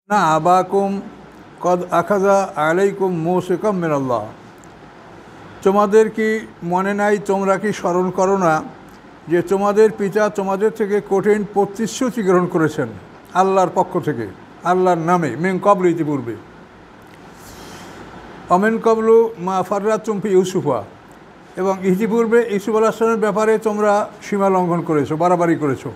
না আবাকুম কদ আখাযা আলাইকুম মৌসিকাম মিনাল্লাহ। তোমাদের কি মনে নাই, তোমরা কি স্মরণ করো না যে তোমাদের পিতা তোমাদের থেকে কঠিন প্রতিশ্রুতি গ্রহণ করেছেন আল্লাহর পক্ষ থেকে, আল্লাহর নামে, মিন কবল ইতিপূর্বে, অমিন কবলু মা ফাররাতুম ফি ইউসুফা, এবং ইতিপূর্বে ইউসুফ আলাইহিস সালামের ব্যাপারে তোমরা সীমা লঙ্ঘন করেছো, বাড়াবাড়ি করেছো।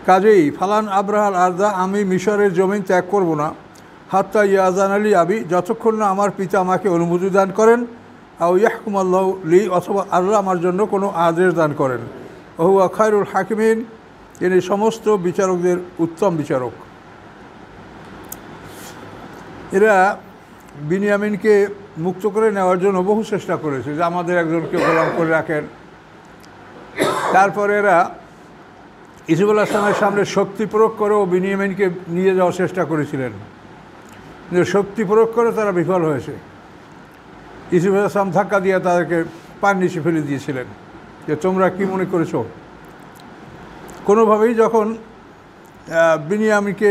কাজেই ফালান আব্রাহাল আরদা, আমি মিশরের জমিন ত্যাগ করব না, হাত্তা ইয়াজান আলী আবি, যতক্ষণ না আমার পিতা আমাকে অনুমতি দান করেন, আও ইয়াহকুম আল্লাহ লি, অথবা আল্লাহ আমার জন্য কোনো আদেশ দান করেন, ওহুয়া খায়রুল হাকিমিন, তিনি সমস্ত বিচারকদের উত্তম বিচারক। এরা বিনিয়ামিনকে মুক্ত করে নেওয়ার জন্য বহু চেষ্টা করেছে যে আমাদের একজনকে গোলাম করে রাখেন। তারপরে এরা ইউসুফ আলাইহিস সালামের সামনে শক্তি প্রয়োগ করেও বিনিয়ামিনকে নিয়ে যাওয়ার চেষ্টা করেছিলেন, কিন্তু শক্তি প্রয়োগ করে তারা বিফল হয়েছে। ইউসুফ আলাইহিস সালাম ধাক্কা দিয়ে তাদেরকে পার নিচে ফেলে দিয়েছিলেন যে তোমরা কি মনে করেছ। কোনোভাবেই যখন বিনিয়ামিনকে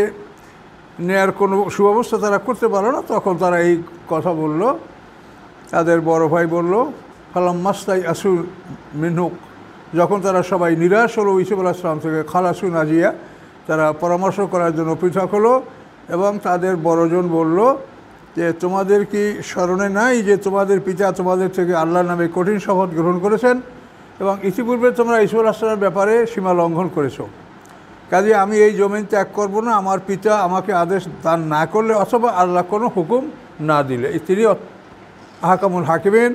নেয়ার কোনো সুব্যবস্থা তারা করতে পারলো না, তখন তারা এই কথা বলল, তাদের বড় ভাই বলল, ফালাম মাস্তাই আসু মিনহুক, যখন তারা সবাই নিরাশ হলো ইউসুফ আলাইহিস সালাম থেকে, খালাসু নাজিয়া, তারা পরামর্শ করার জন্য পৃথক হলো, এবং তাদের বড়জন বলল যে তোমাদের কি স্মরণে নাই যে তোমাদের পিতা তোমাদের থেকে আল্লাহর নামে কঠিন শপথ গ্রহণ করেছেন, এবং ইতিপূর্বে তোমরা ইউসুফ আলাইহিস সালামের ব্যাপারে সীমা লঙ্ঘন করেছো। কাজে আমি এই জমিন ত্যাগ করব না আমার পিতা আমাকে আদেশ দান না করলে, অথবা আল্লাহ কোনো হুকুম না দিলে। তিনি আহকামুল হাকিমিন,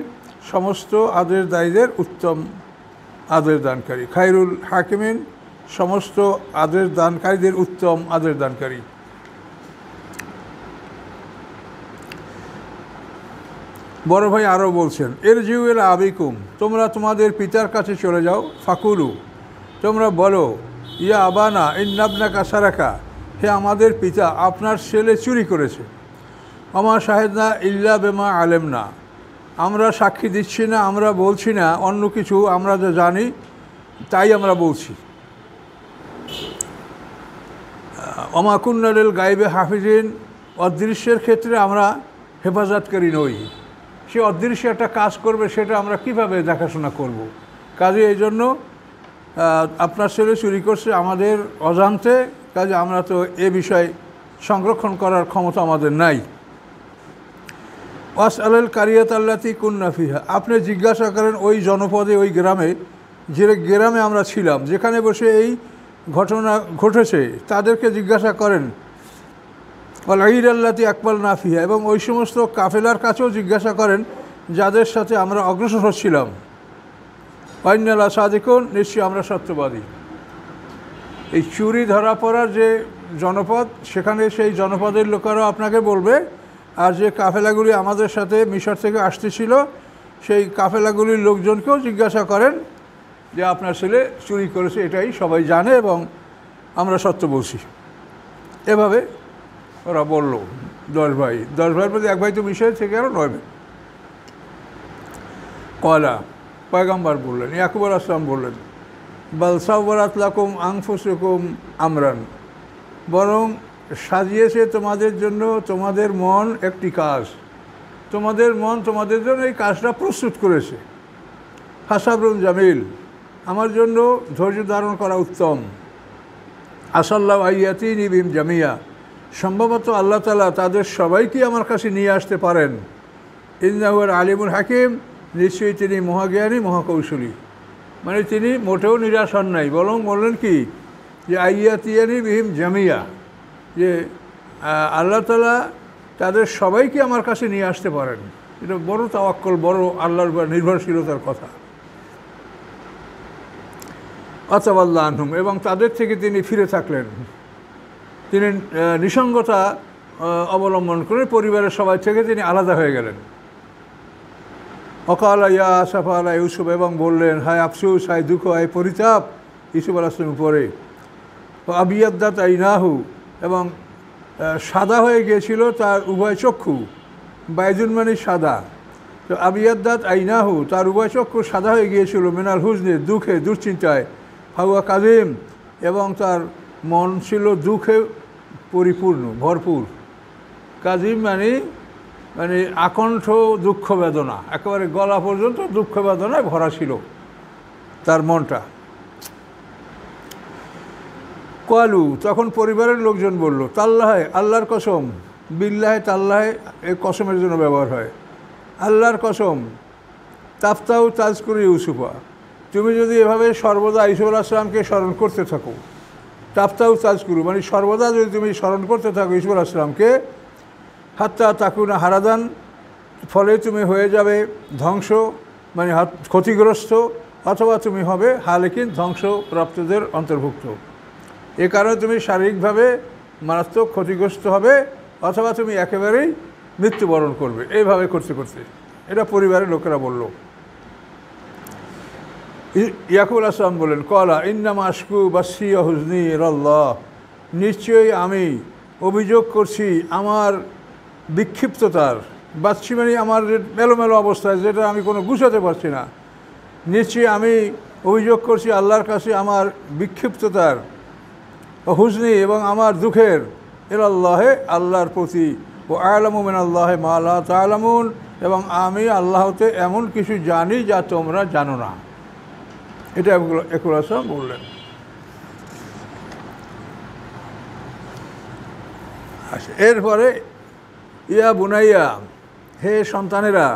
সমস্ত আদেশদায়ীদের উত্তম আদেশ দানকারী, খায়রুল হাকিমিন, সমস্ত আদেশ দানকারীদের উত্তম আদেশ দানকারী। বড় ভাই আরও বলছেন, ইরজিউ ইলা আবিকুম, তোমরা তোমাদের পিতার কাছে চলে যাও, ফাকুলু, তোমরা বলো, ইয়া আবানা ইন্নাবনাকা সারাকা, হে আমাদের পিতা আপনার ছেলে চুরি করেছে, আমা শাহেদনা ইল্লা বেমা আলেমনা, আমরা সাক্ষী দিচ্ছি না, আমরা বলছি না অন্য কিছু, আমরা যা জানি তাই আমরা বলছি। আমা কুন্না লিল গায়বে হাফিজিন, অদৃশ্যের ক্ষেত্রে আমরা হেফাজতকারী নই। সে অদৃশ্য একটা কাজ করবে, সেটা আমরা কিভাবে দেখাশোনা করব। কাজে এই জন্য আপনার ছেলে চুরি করছে আমাদের অজান্তে, কাজে আমরা তো এ বিষয় সংরক্ষণ করার ক্ষমতা আমাদের নাই। ওয়াস আলাল কারিয়াত আল্লাতি কুন্না ফিহা, আপনি জিজ্ঞাসা করেন ওই জনপদে, ওই গ্রামে, যে গ্রামে আমরা ছিলাম, যেখানে বসে এই ঘটনা ঘটেছে, তাদেরকে জিজ্ঞাসা করেন। ওয়াল ঈদ আল্লাতি আকবাল না ফিহা, এবং ওই সমস্ত কাফেলার কাছেও জিজ্ঞাসা করেন যাদের সাথে আমরা অগ্রসর হচ্ছিলাম। ওয়াইন্নালা সাদিকুন, নিশ্চয়ই আমরা সত্যবাদী। এই চুরি ধরা পড়ার যে জনপদ, সেখানে সেই জনপদের লোকেরাও আপনাকে বলবে, আর যে কাফেলাগুলি আমাদের সাথে মিশর থেকে আসতেছিল, সেই কাফেলাগুলির লোকজনকেও জিজ্ঞাসা করেন যে আপনার ছেলে চুরি করেছে, এটাই সবাই জানে এবং আমরা সত্য বলছি। এভাবে ওরা বলল 10 ভাই, 10 ভাইয়ের মধ্যে এক ভাই তো মিশর থেকে আরও 9 ভাই। কয়লা পয়গম্বর বললেন, ইয়াকুব আলাইহিস সালাম বললেন, বাল সাওয়ারাত লাকুম আনফুসুকুম আমরান, বরং সাজিয়েছে তোমাদের জন্য তোমাদের মন একটি কাজ, তোমাদের মন তোমাদের জন্য এই কাজটা প্রস্তুত করেছে। ফাসাবরুন জামিল, আমার জন্য ধৈর্য ধারণ করা উত্তম। আসাল্লাহ আইয়াতিনি বিহিম জামিয়া, সম্ভবত আল্লাহ তাআলা তাদের সবাইকে আমার কাছে নিয়ে আসতে পারেন। ইন্নাহু আলিমুল হাকিম, নিশ্চয়ই তিনি মহাজ্ঞানী মহাকৌশলী। মানে তিনি মোটেও নিরাশ হন নাই, বরং বললেন কি যে আইয়াতিয়ানি বিহিম জামিয়া, যে আল্লাহ তাআলা তাদের সবাইকে আমার কাছে নিয়ে আসতে পারেন। এটা বড় তাওয়াক্কুল, বড় আল্লাহর উপর নির্ভরশীলতার কথা। আতাওয়াল্লাহ আনহুম, এবং তাদের থেকে তিনি ফিরে থাকলেন, তিনি নিসঙ্গতা অবলম্বন করে পরিবারের সবাই থেকে তিনি আলাদা হয়ে গেলেন। অকালা ইয়া আসাফা আলা ইউসুফ, এবং বললেন হায় আফসুস, হায় দুঃখ, হায় পরিতাপ ইউসুফ আলাইহিস সালামের উপরে। আবিয়াদ্দাত আইনাহু, এবং সাদা হয়ে গিয়েছিল তার উভয় চক্ষু, বাইজুন মানে সাদা, তো আবিয়াদ্দাত আইনাহু, তার উভয় চক্ষু সাদা হয়ে গিয়েছিল, মিনাল হুজনে, দুঃখে, দুশ্চিন্তায়, হাওয়া কাজিম, এবং তার মন ছিল দুঃখে পরিপূর্ণ, ভরপুর। কাজিম মানে মানে আকণ্ঠ দুঃখ বেদনা, একেবারে গলা পর্যন্ত দুঃখ বেদনায় ভরা ছিল তার মনটা। কালু, তখন পরিবারের লোকজন বলল, তাল্লাহে, আল্লাহর কসম, বিল্লাহে তাল্লাহে এই কসমের জন্য ব্যবহার হয়, আল্লাহর কসম, তাফতাউ তাজকুর ইউসুফা, তুমি যদি এভাবে সর্বদা ইউসুফ আলাইহিস সালামকে স্মরণ করতে থাকো, তাফতাউ তাজকুরু মানে সর্বদা যদি তুমি স্মরণ করতে থাকো ইউসুফ আলাইহিস সালামকে, হাত্তা তাকুনা হারাদান, ফলে তুমি হয়ে যাবে ধ্বংস মানে ক্ষতিগ্রস্ত, অথবা তুমি হবে হালেকিন ধ্বংসপ্রাপ্তদের অন্তর্ভুক্ত। এ কারণে তুমি শারীরিকভাবে মারাত্মক ক্ষতিগ্রস্ত হবে, অথবা তুমি একেবারেই মৃত্যুবরণ করবে। এইভাবে করতে করতে এটা পরিবারের লোকেরা বলল। ইয়াকুব আলাইহিস সালাম বলেন, কলা ইন্নামা আশকু বাসি হুজনি ইলাল্লাহ, নিশ্চয়ই আমি অভিযোগ করছি আমার বিক্ষিপ্ততার, বাচ্চি মানে আমার মেলোমেলো অবস্থায়, যেটা আমি কোনো গুছাতে পারছি না, নিশ্চয়ই আমি অভিযোগ করছি আল্লাহর কাছে আমার বিক্ষিপ্ততার, হুজনি এবং আমার দুঃখের, ইলাল্লাহে আল্লাহর প্রতি, ও আ'লামু মিনাল্লাহি মা লা তা'লামুন, এবং আমি আল্লাহতে এমন কিছু জানি যা তোমরা জানো না। এটা ইয়াকুব আলাইহিস সালাম বললেন। আচ্ছা, এরপরে ইয়া বুনাইয়া, হে সন্তানেরা,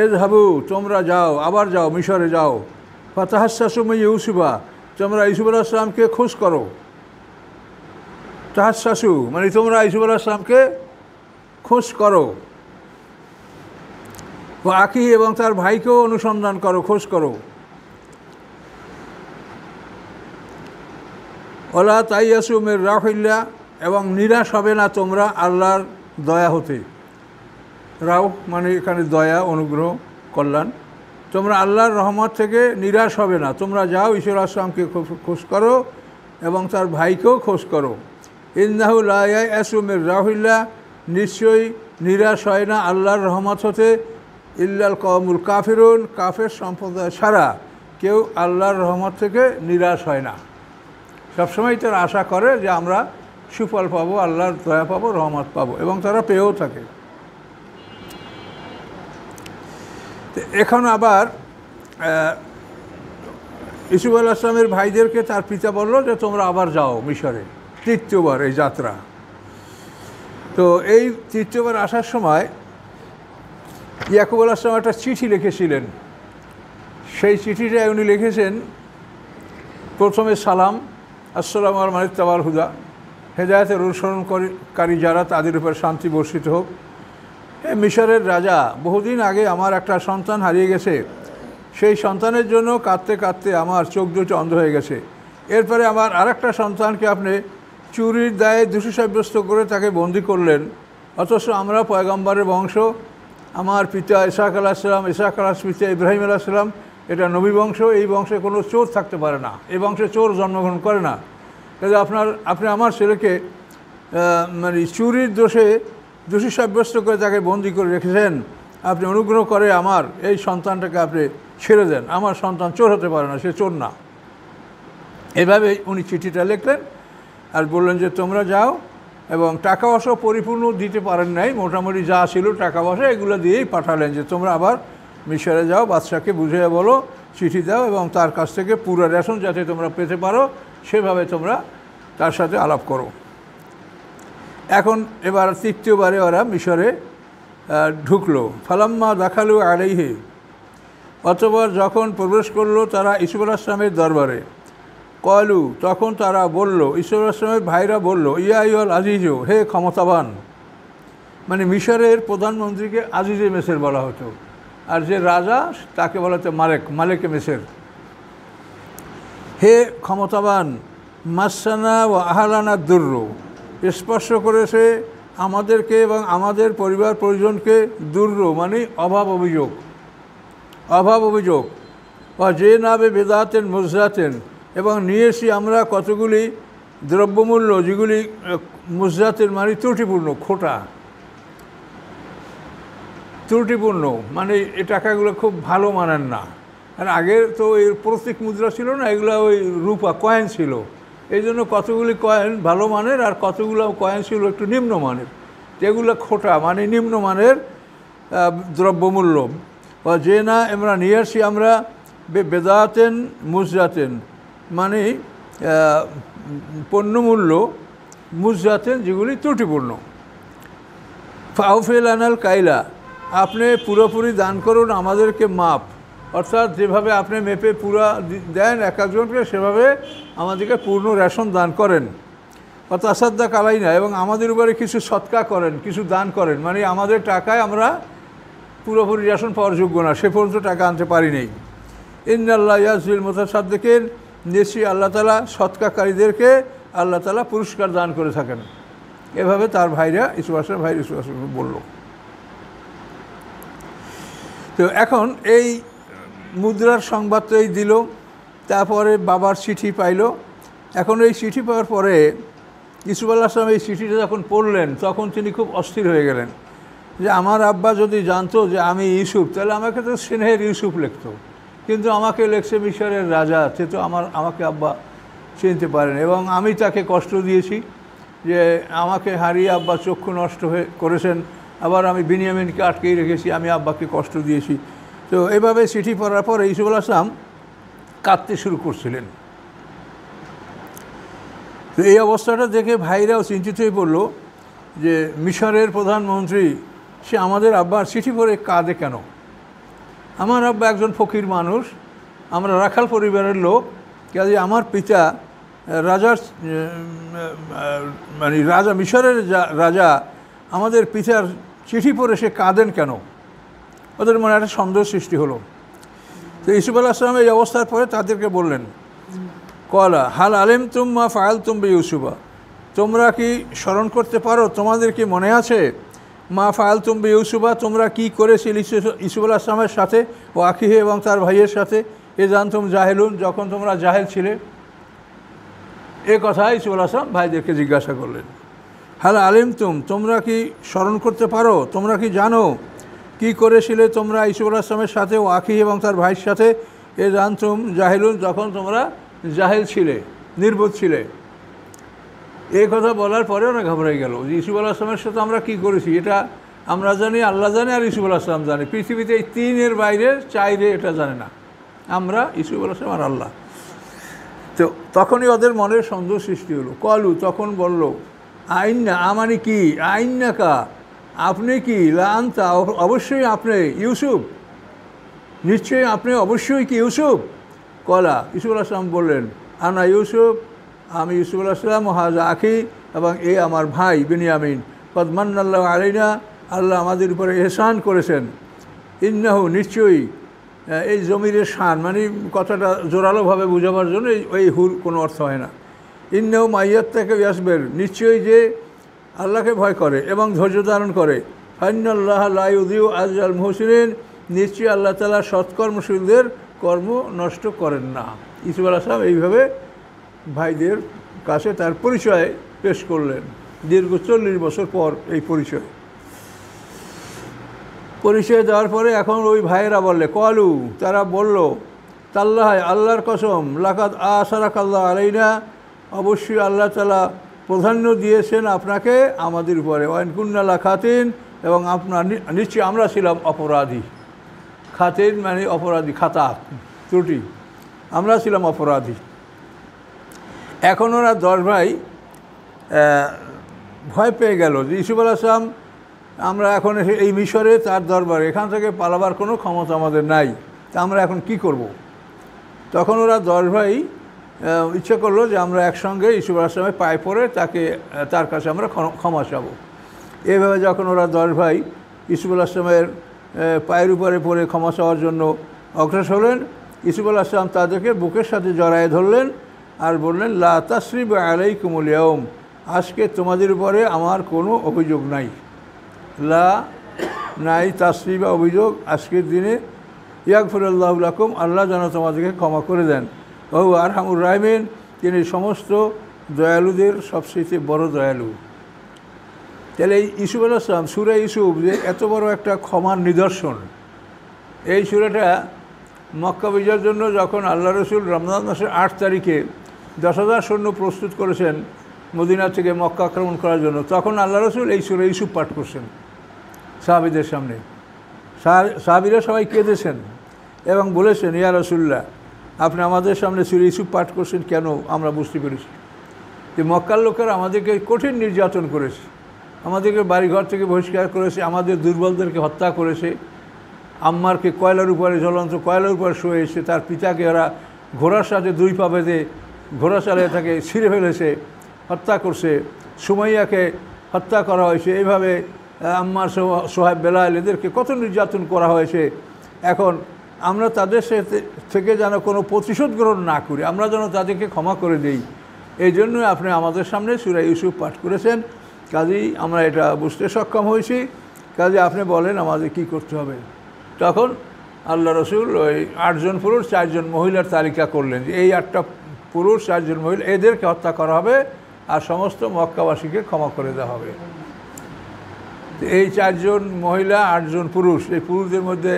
এযহাবু, তোমরা যাও, আবার যাও, মিশরে যাও, ফাতাহাসসাসু মিন ইউসুফা, তোমরা ইউসুফ আলাইহিস সালামকে খোঁজ করো, তাহাসসাসু মানে তোমরা ইউসুফ আলাইহিস সালামকে খোঁজ করো, ও আখি এবং তার ভাইকেও অনুসন্ধান করো, খোঁজ করো, ওলা তাইয়াসু মির রাউহিল্লাহ, এবং নিরাশ হবে না তোমরা আল্লাহর দয়া হতে। রাও মানে এখানে দয়া, অনুগ্রহ, কল্যাণ। তোমরা আল্লাহর রহমত থেকে নিরাশ হবে না, তোমরা যাও ইউসুফ আলাইহিস সালামকে খোঁজ করো এবং তার ভাইকেও খোঁজ করো। ইন্নাহু লা ইয়াসু মির রাউহিল্লাহ, নিশ্চয়ই নিরাশ হয় না আল্লাহর রহমত হতে, ইল্লাল কওমুল কাফিরুন, কাফের সম্প্রদায় ছাড়া কেউ আল্লাহর রহমত থেকে নিরাশ হয় না। সবসময় তারা আশা করে যে আমরা সুফল পাবো, আল্লাহর দয়া পাবো, রহমত পাবো, এবং তারা পেয়েও থাকে। এখন আবার ইউসুফ আলাইহিস সালামের ভাইদেরকে তার পিতা বলল যে তোমরা আবার যাও মিশরে, তৃতীয়বার এই যাত্রা। তো এই তৃতীয়বার আসার সময় ইয়াকুব আলাইহিস সালাম একটা চিঠি লিখেছিলেন। সেই চিঠিটায় উনি লিখেছেন, প্রথমে সালাম, আসসালামু আলা মান ইত্তাবাল হুদা, হেদায়েতের অনুসরণকারী যারা, তাদের উপর শান্তি বর্ষিত হোক। মিশরের রাজা, বহুদিন আগে আমার একটা সন্তান হারিয়ে গেছে, সেই সন্তানের জন্য কাঁদতে কাঁদতে আমার চোখ দুটো অন্ধ হয়ে গেছে। এরপরে আমার আরেকটা সন্তানকে আপনি চুরির দায়ে দোষী সাব্যস্ত করে তাকে বন্দি করলেন, অথচ আমরা পয়গম্বরের বংশ, আমার পিতা ইসহাক আলাইহিস সালাম, ইসহাক আলাইহিস পিতা ইব্রাহিম আলাইহিস সালাম, এটা নবী বংশ, এই বংশে কোনো চোর থাকতে পারে না, এই বংশে চোর জন্মগ্রহণ করে না। তাহলে আপনি আমার ছেলেকে মানে চুরির দোষী সাব্যস্ত করে তাকে বন্দি করে রেখেছেন, আপনি অনুগ্রহ করে আমার এই সন্তানটাকে আপনি ছেড়ে দেন, আমার সন্তান চোর হতে পারে না, সে চোর না। এভাবে উনি চিঠিটা লিখলেন আর বললেন যে তোমরা যাও, এবং টাকা পয়সা পরিপূর্ণ দিতে পারেন নাই, মোটামুটি যা ছিল টাকা পয়সা এগুলো দিয়েই পাঠালেন যে তোমরা আবার মিশরে যাও, বাদশাকে বুঝিয়ে বলো, চিঠি দাও, এবং তার কাছ থেকে পুরো রেশন যাতে তোমরা পেতে পারো সেভাবে তোমরা তার সাথে আলাপ করো। এখন এবার তৃতীয়বারে ওরা মিশরে ঢুকলো। ফালাম্মা দাখালু আলাইহি, অতঃপর যখন প্রবেশ করলো তারা ইউসুফ আলাইহিস সালামের দরবারে, কলু, তখন তারা বলল, ইউসুফ আলাইহিস সালামের ভাইরা বলল, ইয়া আইয়ুহাল আজিজু, হে ক্ষমতাবান, মানে মিশরের প্রধানমন্ত্রীকে আজিজে মেসর বলা হতো, আর যে রাজা তাকে বলা হতো মালেকে মেসর। হে ক্ষমতাবান, মাসানা ও আহলানা দুর্র, স্পর্শ করেছে আমাদেরকে এবং আমাদের পরিবার পরিজনকে, দুর্র মানে অভাব অভিযোগ, বা যে নাবে বেদাতেন মুজরাতেন, এবং নিয়েছি আমরা কতগুলি দ্রব্যমূল্য যেগুলি মুজরাতের মানে ত্রুটিপূর্ণ, মানে এই টাকাগুলো খুব ভালো মানেন না। আর আগের তো এই প্রতীক মুদ্রা ছিল না, এগুলো ওই রূপা কয়েন ছিল, এই জন্য কতগুলি কয়েন ভালো মানের আর কতগুলো কয়েন ছিল একটু নিম্নমানের, যেগুলো খোটা মানে নিম্নমানের দ্রব্যমূল্য। যে না আমরা নিয়ে আসি আমরা বেদাতেন মুজাতেন, মানে পণ্যমূল্য, মুজাতেন যেগুলি ত্রুটিপূর্ণ। ফাউফেল আনাল কাইলা, আপনি পুরোপুরি দান করুন আমাদেরকে মাপ, অর্থাৎ যেভাবে আপনি মেপে পুরা দেন এক একজনকে সেভাবে আমাদেরকে পূর্ণ রেশন দান করেন। অর্থাৎ আসাদ্দা কালাই না, এবং আমাদের উপরে কিছু সৎকা করেন, কিছু দান করেন, মানে আমাদের টাকায় আমরা পুরোপুরি রেশন পাওয়ার যোগ্য না, সে পর্যন্ত টাকা আনতে পারি নেই। ইন্নাল্লাহ ইয়াজজিল মুতাসাদ্দিকিন, নিশ্চয়ই আল্লাহ তাআলা সৎকাকারীদেরকে আল্লাহ তাআলা পুরস্কার দান করে থাকেন। এভাবে তার ভাইরা ইউসুফ আসলাম ভাই ইউসুফ আসলাম বলল। তো এখন এই মুদ্রার সংবাদ তো এই দিল, তারপরে বাবার চিঠি পাইল। এখন এই চিঠি পাওয়ার পরে ইউসুফ আলাইহিস সালাম এই চিঠিটা যখন পড়লেন তখন তিনি খুব অস্থির হয়ে গেলেন যে আমার আব্বা যদি জানতো যে আমি ইউসুফ, তাহলে আমাকে তো স্নেহের ইউসুফ লিখতো, কিন্তু আমাকে লেখছে মিশরের রাজা, সে তো আমাকে আব্বা চিনতে পারেন, এবং আমি তাকে কষ্ট দিয়েছি যে আমাকে হারিয়ে আব্বা চক্ষু নষ্ট করেছেন, আবার আমি বিনিয়ামিনকে আটকেই রেখেছি, আমি আব্বাকে কষ্ট দিয়েছি। তো এভাবে চিঠি পড়ার পরে ইউসুফ আলাইহিস সালাম কাঁদতে শুরু করছিলেন। তো এই অবস্থাটা দেখে ভাইরাও চিন্তিত হয়ে পড়ল যে মিশরের প্রধানমন্ত্রী সে আমাদের আব্বার চিঠি পড়ে কাঁদে কেন? আমার আব্বা একজন ফকির মানুষ, আমরা রাখাল পরিবারের লোক, কাজে আমার পিতা রাজার মানে রাজা, মিশরের রাজা আমাদের পিতার চিঠি পড়ে সে কাঁদেন কেন? ওদের মনে একটা সন্দেহ সৃষ্টি হলো। তো ইউসুফ আলাইহিস সালাম এই অবস্থার পরে তাদেরকে বললেন, কলা হাল আলেম তুম্মা ফায়াল তুম্বে ইউসুফা, তোমরা কি স্মরণ করতে পারো, তোমাদের কি মনে আছে মা ফায়াল তুম্বে ইউসুফা, তোমরা কি করেছিলে ইউসুফ আলাইহিস সালামের সাথে ও আখিহে এবং তার ভাইয়ের সাথে, এ জানতুম জাহেলুন, যখন তোমরা জাহেল ছিলে। এ কথা ইউসুফ আলাইহিস সালাম ভাইদেরকে জিজ্ঞাসা করলেন। হাল আলিম তোমরা কি স্মরণ করতে পারো, তোমরা কি জানো কি করেছিলে তোমরা ইউসুফ আলাইহিস সালামের সাথে ও আখিহি এবং তার ভাইয়ের সাথে, এ জানতুম জাহেলুন, যখন তোমরা জাহেল ছিলে, নির্বোধ ছিলে। এই কথা বলার পরে ওরা ঘাবড়াই গেল যে ইউসুফ আলাইহিস সালামের সাথে আমরা কী করেছি এটা আমরা জানি, আল্লাহ জানে, আর ইউসুফ আলাইহিস সালাম জানে। পৃথিবীতে এই তিনের বাইরে চাইরে এটা জানে না, আমরা, ইউসুফ আলাইহিস সালাম আর আল্লাহ। তো তখনই ওদের মনের সন্দেহ সৃষ্টি হলো। কলু, তখন বলল, আইন্না, আমানি কি, আইন্না কা, আপনি কি, লান্তা, অবশ্যই আপনি ইউসুফ, নিশ্চয়ই আপনি অবশ্যই কি ইউসুফ। কলা, ইউসুফ আলাইহিস সালাম বললেন, আনা ইউসুফ, আমি ইউসুফ আলাইহিস সালাম, হাজা আখি, এবং এ আমার ভাই বিনিয়ামিন, কদ মান্নাল্লাহু আলাইনা, আল্লাহ আমাদের উপরে এহসান করেছেন। ইন্নাহু, নিশ্চয়ই, এই জমিরের শান মানে কথাটা জোরালোভাবে বোঝাবার জন্য এই হুর কোনো অর্থ হয় না। ইন্নাহু মাইয়াত্তাকে ইয়াসবির, নিশ্চয়ই যে আল্লাহকে ভয় করে এবং ধৈর্য ধারণ করে। ফাইনাল্লাহ লা ইউযিউ আজরাল মুহসিনিন, নিশ্চয়ই আল্লাহ তাআলা সৎকর্মশীলদের কর্ম নষ্ট করেন না। ইউসুফ আলাইহিস সালাম এইভাবে ভাইদের কাছে তার পরিচয় পেশ করলেন। দীর্ঘ 40 বছর পর এই পরিচয় দেওয়ার পরে এখন ওই ভাইয়েরা বললে, কলু, তারা বলল, তাল্লাহ, আল্লাহর কসম, লাকাদ আসারাকাল্লাহ আলাইনা, অবশ্যই আল্লাহ তাআলা প্রাধান্য দিয়েছেন আপনাকে আমাদের উপরে। ওয়াইন কুন্না লাখাতিন, এবং আপনার নিশ্চয়ই আমরা ছিলাম অপরাধী। খাতিন মানে অপরাধী, খাতা ত্রুটি, আমরা ছিলাম অপরাধী। এখন ওরা 10 ভাই ভয় পেয়ে গেল যে ইউসুফ আলাইহিস সালাম, আমরা এখন এই মিশরে তার দরবারে, এখান থেকে পালাবার কোনো ক্ষমতা আমাদের নাই, তা আমরা এখন কি করব। তখন ওরা 10 ভাই ইচ্ছা করলো যে আমরা একসঙ্গে ইউসুফ আলাইহিস সালামের পায়ে পড়ে তার কাছে আমরা ক্ষমা চাবো। এভাবে যখন ওরা 10 ভাই ইউসুফ আলাইহিস সালামের পায়ের উপরে পড়ে ক্ষমা চাওয়ার জন্য অগ্রসর হলেন, ইউসুফ আলাইহিস সালাম তাদেরকে বুকের সাথে জড়ায় ধরলেন আর বললেন, লা তাসরিবা আলাইকুমুল ইয়াউম, আজকে তোমাদের উপরে আমার কোনো অভিযোগ নাই। লা, নাই, তাসরিবা অভিযোগ, আজকের দিনে, ইয়াগফিরুল্লাহু লাকুম, আল্লাহ যেন তোমাদেরকে ক্ষমা করে দেন। ও আরহামুর রাহিমিন, তিনি সমস্ত দয়ালুদের সবচেয়ে বড় দয়ালু। তাহলে এই ইউসুফ আলাইহিস সালাম, সূরা ইউসুফ যে এত বড় একটা ক্ষমার নিদর্শন, এই সূরাটা মক্কা বিজয়ের জন্য যখন আল্লাহ রসুল রমজান মাসের 8 তারিখে 10,000 সৈন্য প্রস্তুত করেছেন মদিনা থেকে মক্কা আক্রমণ করার জন্য, তখন আল্লাহ রসুল এই সূরা ইউসুফ পাঠ করছেন সাহাবীদের সামনে। সাহাবীরা সবাই কেঁদেছেন এবং বলেছেন, ইয়া রাসূলুল্লাহ, আপনি আমাদের সামনে সূরা ইউসুফ পাঠ করছেন কেন? আমরা বুঝতে পেরেছি যে মক্কার লোকেরা আমাদেরকে কঠিন নির্যাতন করেছে, আমাদেরকে বাড়িঘর থেকে বহিষ্কার করেছে, আমাদের দুর্বলদেরকে হত্যা করেছে। আম্মারকে কয়লার উপরে, জ্বলন্ত কয়লার উপরে শুয়েছে, তার পিতাকে ওরা ঘোড়ার সাথে 2 পা বেঁধে ঘোড়া চালিয়ে তাকে ছিঁড়ে ফেলেছে, হত্যা করছে। সুমাইয়াকে হত্যা করা হয়েছে। এইভাবে আম্মার, সোহাইব, বেলাল এদেরকে কত নির্যাতন করা হয়েছে। এখন আমরা তাদের থেকে যেন কোনো প্রতিশোধ গ্রহণ না করি, আমরা যেন তাদেরকে ক্ষমা করে দিই, এই জন্য আপনি আমাদের সামনে সূরা ইউসুফ পাঠ করেছেন। কাজেই আমরা এটা বুঝতে সক্ষম হয়েছি। কাজে আপনি বলেন আমাদের কি করতে হবে। তখন আল্লাহ রসুল ওই 8 জন পুরুষ 4 জন মহিলার তালিকা করলেন যে এই 8টা পুরুষ 4 জন মহিলা, এদেরকে হত্যা করা হবে আর সমস্ত মক্কাবাসীকে ক্ষমা করে দেওয়া হবে। এই 4 জন মহিলা 8 জন পুরুষ, এই পুরুষদের মধ্যে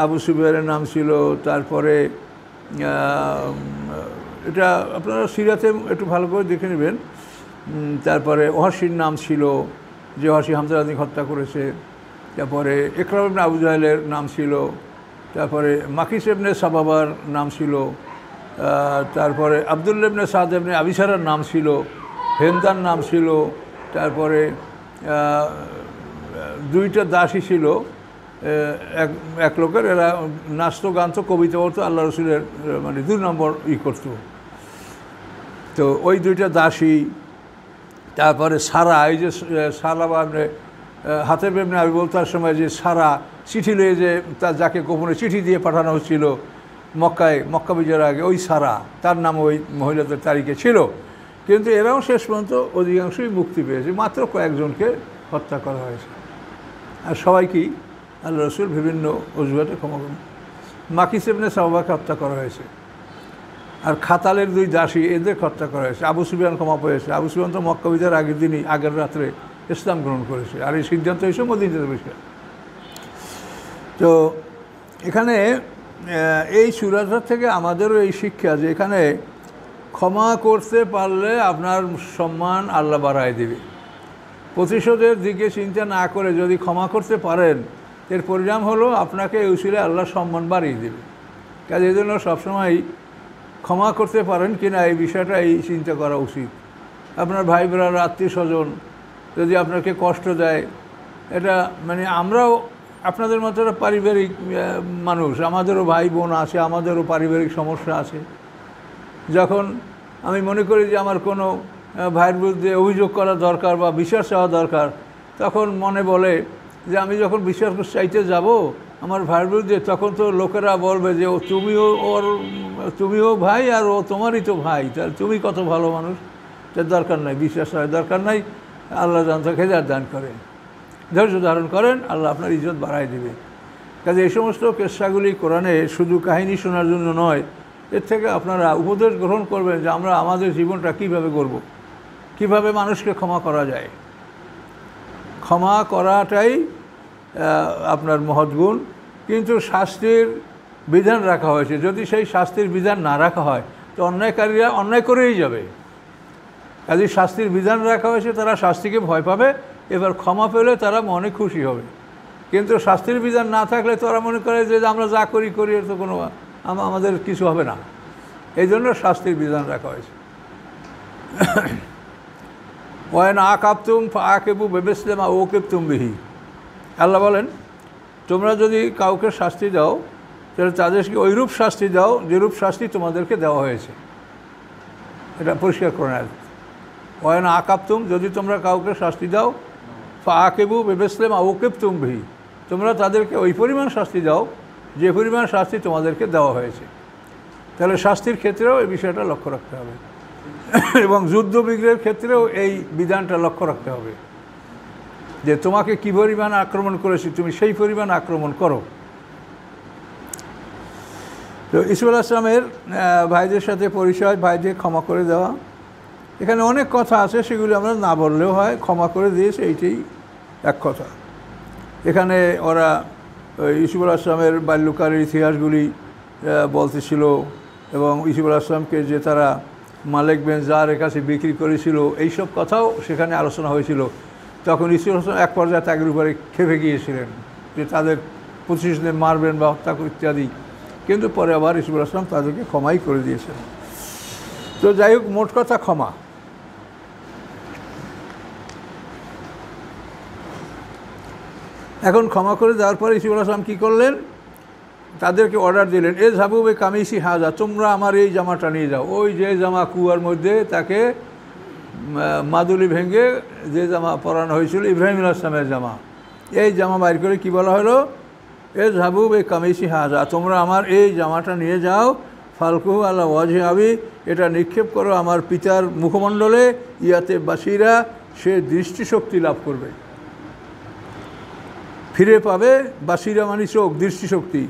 আবু সুফিয়ানের নাম ছিল, তারপরে এটা আপনারা সিরাতে একটু ভালো করে দেখে নেবেন। তারপরে ওয়াসির নাম ছিল, যে ওয়াসি হামজা রাদিকে হত্যা করেছে। তারপরে ইকরাম ইবনে আবু জাহেলের নাম ছিল। তারপরে মাকিস ইবনে সাবাবার নাম ছিল। তারপরে আব্দুল্লাহ ইবনে সাদ ইবনে আবিসারার নাম ছিল, হেন্দার নাম ছিল। তারপরে 2টা দাসী ছিল এক এক লোকের, এরা নাচতো, গানতো, কবিতা পড়তো, আল্লাহ রসুলের মানে 2 নম্বর করতো। তো ওই 2টা দাসী, তারপরে সারা, এই যে সারা বা হাতের বেমনে আমি বলতার সময় যে সারা চিঠি লয়ে যে তার যাকে গোপনে চিঠি দিয়ে পাঠানো হচ্ছিল মক্কা বিজয়ের আগে, ওই সারা, তার নাম ওই মহিলাদের তারিখে ছিল। কিন্তু এরাও শেষ পর্যন্ত অধিকাংশই মুক্তি পেয়েছে, মাত্র কয়েকজনকে হত্যা করা হয়েছে। আর সবাইকেই আল্লাহ রসুল বিভিন্ন অজুহাতে ক্ষমা করেন। মাকিস ইবনে সাবাবাকে হত্যা করা হয়েছে। আর খাতালের 2 দাসী, এদের হত্যা করা হয়েছে। আবু সুফিয়ান ক্ষমা পেয়েছে। আবু সুফিয়ান তো মক্কা বিজয়ের আগের দিনই, আগের রাত্রে ইসলাম গ্রহণ করেছে। আর এই সিদ্ধান্ত এসে মদিনাতে বসে। তো এখানে এই সূরাটা থেকে আমাদেরও এই শিক্ষা যে এখানে ক্ষমা করতে পারলে আপনার সম্মান আল্লাহ বাড়ায় দেবে। প্রতিশোধের দিকে চিন্তা না করে যদি ক্ষমা করতে পারেন, এর পরিণাম হলো আপনাকে এই উসিলায় আল্লাহ সম্মান বাড়িয়ে দেবে। কাজে এই জন্য সবসময় ক্ষমা করতে পারেন কিনা এই বিষয়টা এই চিন্তা করা উচিত। আপনার ভাই বোনেরা, আত্মীয় স্বজন যদি আপনাকে কষ্ট দেয়, এটা মানে আমরাও আপনাদের মতো পারিবারিক মানুষ, আমাদেরও ভাই বোন আছে, আমাদেরও পারিবারিক সমস্যা আছে। যখন আমি মনে করি যে আমার কোনো ভাইয়ের বিরুদ্ধে অভিযোগ করা দরকার বা বিচার চাওয়া দরকার, তখন মনে বলে যে আমি যখন বিচার চাইতে যাব আমার ভাইয়ের বিরুদ্ধে, তখন তো লোকেরা বলবে যে তুমিও ভাই আর ও তোমারই তো ভাই, তাহলে তুমি কত ভালো মানুষ, তার দরকার নাই, বিশ্বাস করার দরকার নাই। আল্লাহ জানতে হেদায়েত দান করেন, ধৈর্য ধারণ করেন, আল্লাহ আপনার ইজ্জত বাড়ায় দেবে। কাজে এই সমস্ত কেসাগুলি কোরআনে শুধু কাহিনী শোনার জন্য নয়, এর থেকে আপনারা উপদেশ গ্রহণ করবেন যে আমরা আমাদের জীবনটা কীভাবে করব, কীভাবে মানুষকে ক্ষমা করা যায়। ক্ষমা করাটাই আপনার মহৎ গুণ। কিন্তু শাস্তির বিধান রাখা হয়েছে, যদি সেই শাস্তির বিধান না রাখা হয় তো অন্যায়কারীরা অন্যায় করেই যাবে। কাজে শাস্তির বিধান রাখা হয়েছে, তারা শাস্তিকে ভয় পাবে, এবার ক্ষমা পেলে তারা মনে খুশি হবে। কিন্তু শাস্তির বিধান না থাকলে তারা মনে করে যে আমরা যা করি এর তো কোনো আমাদের কিছু হবে না। এই জন্য শাস্তির বিধান রাখা হয়েছে। ওয়াইন আকাবতুম ফাআকিবু বিমিসলিমা উকিবতুম বিহি। আল্লাহ বলেন, তোমরা যদি কাউকে শাস্তি দাও তাহলে তাদেরকে ওইরূপ শাস্তি দাও যেরূপ শাস্তি তোমাদেরকে দেওয়া হয়েছে। এটা পরিষ্কার করে নেয়। ওয়াইন আকাবতুম, যদি তোমরা কাউকে শাস্তি দাও, ফাআকিবু বিমিসলিমা উকিবতুম বিহি, তোমরা তাদেরকে ওই পরিমাণ শাস্তি দাও যে পরিমাণ শাস্তি তোমাদেরকে দেওয়া হয়েছে। তাহলে শাস্তির ক্ষেত্রেও এই বিষয়টা লক্ষ্য রাখতে হবে এবং যুদ্ধ বিগ্রহের ক্ষেত্রেও এই বিধানটা লক্ষ্য রাখতে হবে যে তোমাকে কী পরিমাণ আক্রমণ করেছি তুমি সেই পরিমাণ আক্রমণ করো। তো ইসুফ আলাইহিস সালামের ভাইদের সাথে পরিচয়, ভাইদের ক্ষমা করে দেওয়া, এখানে অনেক কথা আছে, সেগুলি আমরা না বললেও হয়। ক্ষমা করে দিয়েছে এইটাই এক কথা। এখানে ওরা ইসুফ আলাইহিস সালামের বাল্যকালের ইতিহাসগুলি বলতেছিল এবং ইসুফ আলাইহিস সালামকে যে তারা মালিক বিন জারের কাছে বিক্রি করেছিল, এইসব কথাও সেখানে আলোচনা হয়েছিল। তখন ইসুফ আলাইহিস এক পর্যায়ে তাদের উপরে খেপে গিয়েছিলেন যে তাদের 25 দিন মারবেন বা হত্যা ইত্যাদি, কিন্তু পরে আবার ইসুফ আলাইহিস সালাম তাদেরকে ক্ষমাই করে দিয়েছেন। তো যাই হোক, মোট কথা ক্ষমা। এখন ক্ষমা করে দেওয়ার পরে ইসুফ আলাইহিস সালাম কী করলেন, তাদেরকে অর্ডার দিলেন, এ ঝাবুবে কামিসি হাজা, তোমরা আমার এই জামাটা নিয়ে যাও। ওই যে জামা কুয়ার মধ্যে তাকে মাদুলি ভেঙে যে জামা পরানো হয়েছিল ইব্রাহিম আলাইহিস সালামের জামা, এই জামা বাইর করে কি বলা হলো, এ ঝাবুবে কামিসি হাজা, তোমরা আমার এই জামাটা নিয়ে যাও, ফালকুহু আলা ওয়াজহি আবি, এটা নিক্ষেপ করো আমার পিতার মুখমণ্ডলে, ইয়াতে বাসিরা, সে দৃষ্টিশক্তি লাভ করবে, ফিরে পাবে। বাসিরা মানে চোখ, দৃষ্টিশক্তি।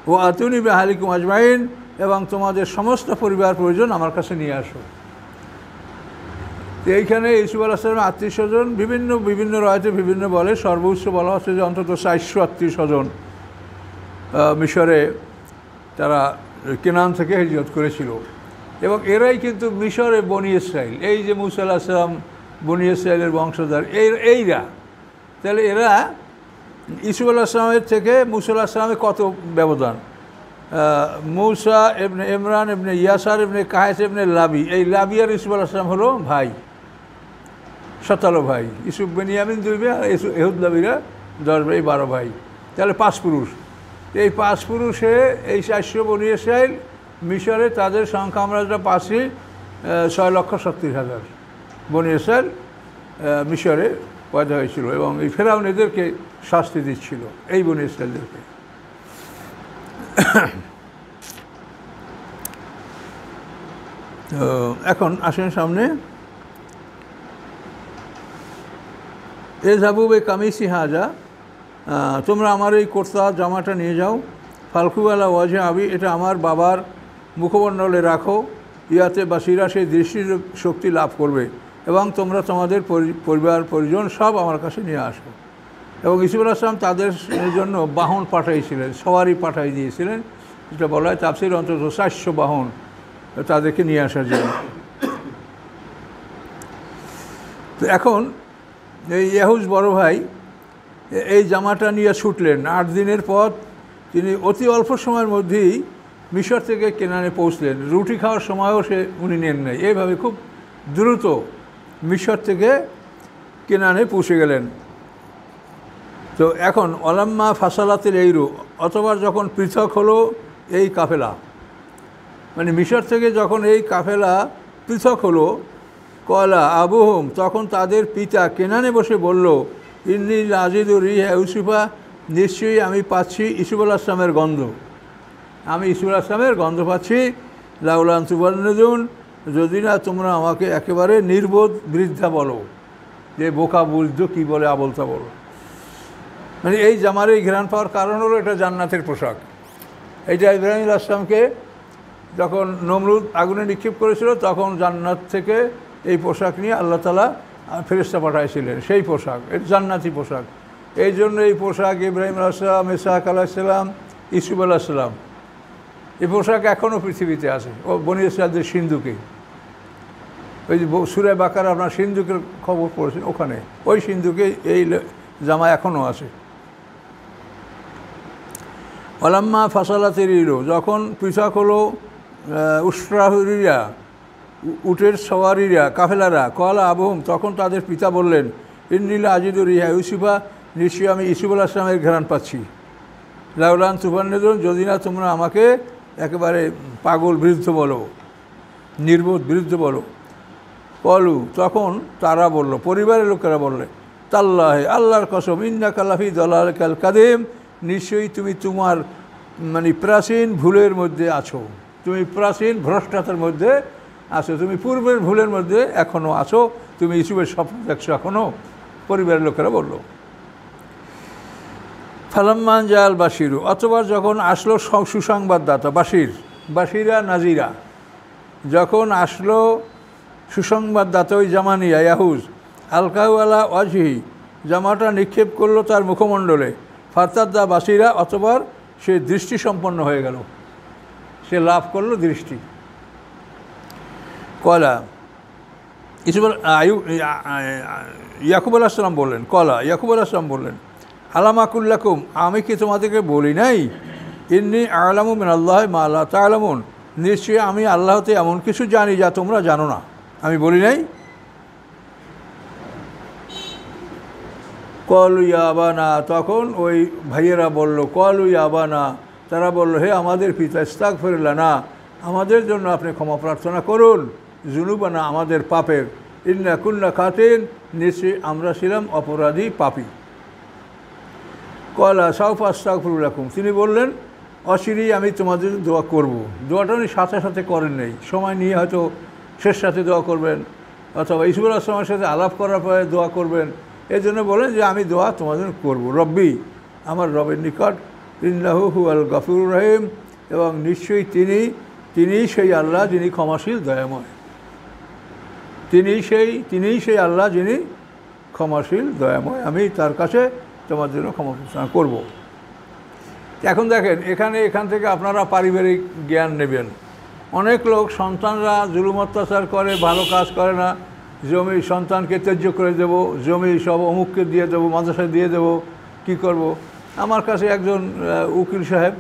ও আতুনি বিআহলিকুম আজমাইন, এবং তোমাদের সমস্ত পরিবার প্রয়োজন আমার কাছে নিয়ে আসো। তো এইখানে ইউসুফ আলাইহিস সালামের আত্মীয় স্বজন বিভিন্ন বিভিন্ন রায়তে বিভিন্ন বলে, সর্বোচ্চ বলা হচ্ছে যে অন্তত 400 আত্মীয় স্বজন মিশরে তারা কেনান থেকে হিজরত করেছিল, এবং এরাই কিন্তু মিশরে বনি ইসরাইল, এই যে মুসা আলাইহিস সালাম বনি ইসরাইলের বংশধর, এইরা। তাহলে এরা ইউসুফ আলাইহিস সালামের থেকে মুসা আলাইহিস সালামের কত ব্যবধান। মূসা ইবনে ইমরান ইবনে ইয়াসার ইবনে কায়েস ইবনে লাবি, এই লাবি আর ইউসুফ আলাইহিস সালাম হলো ভাই, 17 ভাই। ইউসুফ বেনিয়ামিন 2 ভাই, আর এহুদ লাবিরা 10 ভাই, 12 ভাই। তাহলে 5 পুরুষ। এই 5 পুরুষে এই 400 বনি ইসরাইল মিশরে, তাদের সংখ্যা আমরা যেটা পাচ্ছি 6,37,000 বনি ইসরাইল মিশরে পয়দা হয়েছিল, এবং এই ফেরাউন এদেরকে শাস্তি দিচ্ছিল, এই বনি ইসরাইলদেরকে। তো এখন আসেন সামনে, এ ঝাবুবে কামিসি হাজা, তোমরা আমার এই কুর্তা জামাটা নিয়ে যাও, ফালকুওয়ালা ওয়াজে আবি, এটা আমার বাবার মুখমণ্ডলে রাখো, ইয়াতে বাসিরা সেই দৃষ্টি শক্তি লাভ করবে, এবং তোমরা তোমাদের পরিবার পরিজন সব আমার কাছে নিয়ে আসো। এবং ইউসুফ আলাইহিস সালাম তাদের জন্য বাহন পাঠাইছিলেন, সওয়ারি পাঠাই দিয়েছিলেন, যেটা বলা হয় তাফসীরে অন্তত 400 বাহন তাদেরকে নিয়ে আসার জন্য। তো এখন এই ইয়াহুজ বড় ভাই এই জামাটা নিয়ে ছুটলেন। 8 দিনের পথ তিনি অতি অল্প সময়ের মধ্যেই মিশর থেকে কেনানে পৌঁছলেন। রুটি খাওয়ার সময়ও উনি নেন নাই, এইভাবে খুব দ্রুত মিশর থেকে কেনানে পৌঁছে গেলেন। তো এখন অলাম্মা ফাসালাতের এইরু, অথবা যখন পৃথক হলো এই কাফেলা, মানে মিশর থেকে যখন এই কাফেলা পৃথক হলো, কলা আবুহুম, তখন তাদের পিতা কেনানে বসে বলল, ইন্নী আজিদুর রিহা ইউসুফা, নিশ্চয়ই আমি পাচ্ছি ইউসুফ আলাইহিস সালামের গন্ধ, আমি ইউসুফ আলাইহিস সালামের গন্ধ পাচ্ছি। লাউলান তুবান্নুদুন, যদি না তোমরা আমাকে একেবারে নির্বোধ বৃদ্ধা বলো, যে বোকা বুঝতো কী বলে আবলতা বলো। মানে এই জামার এই ঘ্রাণ পাওয়ার কারণ হলো এটা জান্নাতের পোশাক। এইটা ইব্রাহিম আলাইহিস সালামকে যখন নমরুদ আগুনে নিক্ষেপ করেছিল, তখন জান্নাত থেকে এই পোশাক নিয়ে আল্লাহ তাআলা ফেরেশতা পাঠাইছিলেন, সেই পোশাক, এটা জান্নাতি পোশাক। এই জন্য এই পোশাক ইব্রাহিম আলাইহিস সালাম, ইসহাক আলাইহিস সালাম, ইউসুফ আলাইহিস সালাম, এই পোশাক এখনও পৃথিবীতে আছে। ও বনি ইসরাইলদের সিন্ধুকে, ওই যে সূরা বাকারা আপনার সিন্ধুকের খবর পড়েছেন, ওখানে ওই সিন্ধুকে এই জামা এখনও আছে। অলাম্মা ফাসালাতের ইরো, যখন পৃথক হলো উষ্ট্রাহুরিরা, উটের সওয়ারিরা, কাফেলারা, কলা আবহুম, তখন তাদের পিতা বললেন, ইন্নিলা আজিদুর রিহা ইউসুফা, নিশ্চয়ই আমি ইউসুফ আলাইহিস সালামের ঘ্রাণ পাচ্ছি। লাউলান তুফান্নুদুন, যদি না তোমরা আমাকে একেবারে পাগল বৃদ্ধ বলো, নির্বোধ বৃদ্ধ বলো। কলু, তখন তারা বলল, পরিবারের লোকেরা বললে, তাল্লাহে, আল্লাহর কসম, ইন্নাকা লাফি দালালিকাল কাদিম, নিশ্চয়ই তুমি তোমার মানে প্রাচীন ভুলের মধ্যে আছো, তুমি প্রাচীন ভ্রষ্টতার মধ্যে আছো, তুমি পূর্বের ভুলের মধ্যে এখনও আছো, তুমি ইউসুফের স্বপ্ন দেখছো এখনও, পরিবারের লোকেরা বলল। ফালাম্মান জাল বাসিরু, অথবা যখন আসলো সুসংবাদদাতা, বাসিরা নাজিরা, যখন আসলো সুসংবাদদাতা ওই জামানিয়া ইয়াহুজ, আলকাউআলা ওয়াজহি, জামাটা নিক্ষেপ করলো তার মুখমণ্ডলে, ফারতাদ্দা বাসিরা, অথবা সে দৃষ্টি সম্পন্ন হয়ে গেল, সে লাভ করলো দৃষ্টি। কলা ইয়াকুব আলাইহিস সালাম বললেন, ইয়াকুব আলাইহিস সালাম বললেন, আলাম আকুল লাকুম, আমি কি তোমাদেরকে বলি নাই, ইন্নী আ'লামু মিনাল্লাহি মা লা তা'লামুন, নিশ্চয়ই আমি আল্লাহতে এমন কিছু জানি যা তোমরা জানো না। আমি বলি নাই? কলু ইয়া আবানা, তখন ওই ভাইয়েরা বলল, কলু ইয়া আবানা, তারা বলল, হে আমাদের পিতা, ইস্তাগফির লানা, আমাদের জন্য আপনি ক্ষমা প্রার্থনা করুন, যুনুবানা, আমাদের পাপের, ইন্না কুন্না খাতিন, নিশ্চয়ই আমরা ছিলাম অপরাধী পাপী। কলা সাউফা আস্তাগফিরু লাকুম, তিনি বললেন, অচিরি আমি তোমাদের দোয়া করব। দোয়াটা উনি সাথে সাথে করেন নাই, সময় নিয়ে হয়তো শেষ সাথে দোয়া করবেন, অথবা ইসুফ আলাইহিস সালামের সাথে আলাপ করার পরে দোয়া করবেন। এই জন্য বলেন যে আমি দোয়া তোমাদের করব। রব্বি, আমার রবের নিকট, ইন্নাহু হুয়াল গফুরুর রহিম, এবং নিশ্চয়ই তিনিই সেই আল্লাহ যিনি ক্ষমাশীল দয়াময়। তিনিই সেই আল্লাহ যিনি ক্ষমাশীল দয়াময়, আমি তার কাছে তোমার জন্য ক্ষমা প্রার্থনা করব। এখন দেখেন, এখান থেকে আপনারা পারিবারিক জ্ঞান নেবেন। অনেক লোক সন্তানরা জুলুম অত্যাচার করে, ভালো কাজ করে না, জমি সন্তানকে ত্যায্য করে দেব, জমি সব অমুককে দিয়ে দেবো, মাদ্রাসায় দিয়ে দেবো, কি করব। আমার কাছে একজন উকিল সাহেব,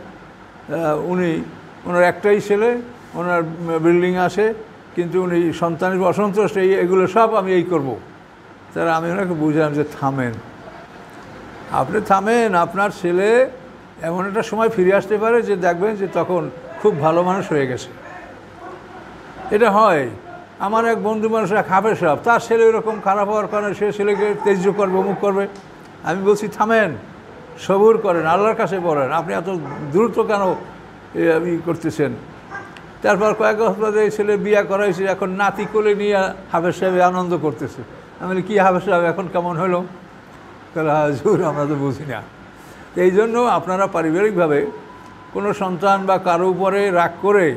ওনার একটাই ছেলে, ওনার বিল্ডিং আছে, কিন্তু উনি সন্তানের অসন্তুষ্ট, এগুলো সব আমি করব। তারা আমি ওনাকে বুঝলাম যে আপনি থামেন, আপনার ছেলে এমন একটা সময় ফিরে আসতে পারে যে দেখবেন যে তখন খুব ভালো মানুষ হয়ে গেছে। এটা হয়। আমার এক বন্ধু মানুষ, এক হাফেজ সাহেব, তার ছেলে এরকম খারাপ হওয়ার কারণে সে ছেলেকে ত্যায্য করবে, অমুক করবে। আমি বলছি থামেন, সবুর করেন, আল্লাহর কাছে বলেন, আপনি এত দ্রুত কেন করতেছেন। তারপর কয়েক বছর এই ছেলে বিয়ে করাইছে, এখন নাতি কোলে নিয়ে হাফেজ সাহেব আনন্দ করতেছে। আমি বলি, কি হাফেজ সাহেব এখন কেমন হলো? তাহলে হাজুর আমরা তো বুঝি না। এই জন্য আপনারা পারিবারিকভাবে কোনো সন্তান বা কারো উপরে রাগ করে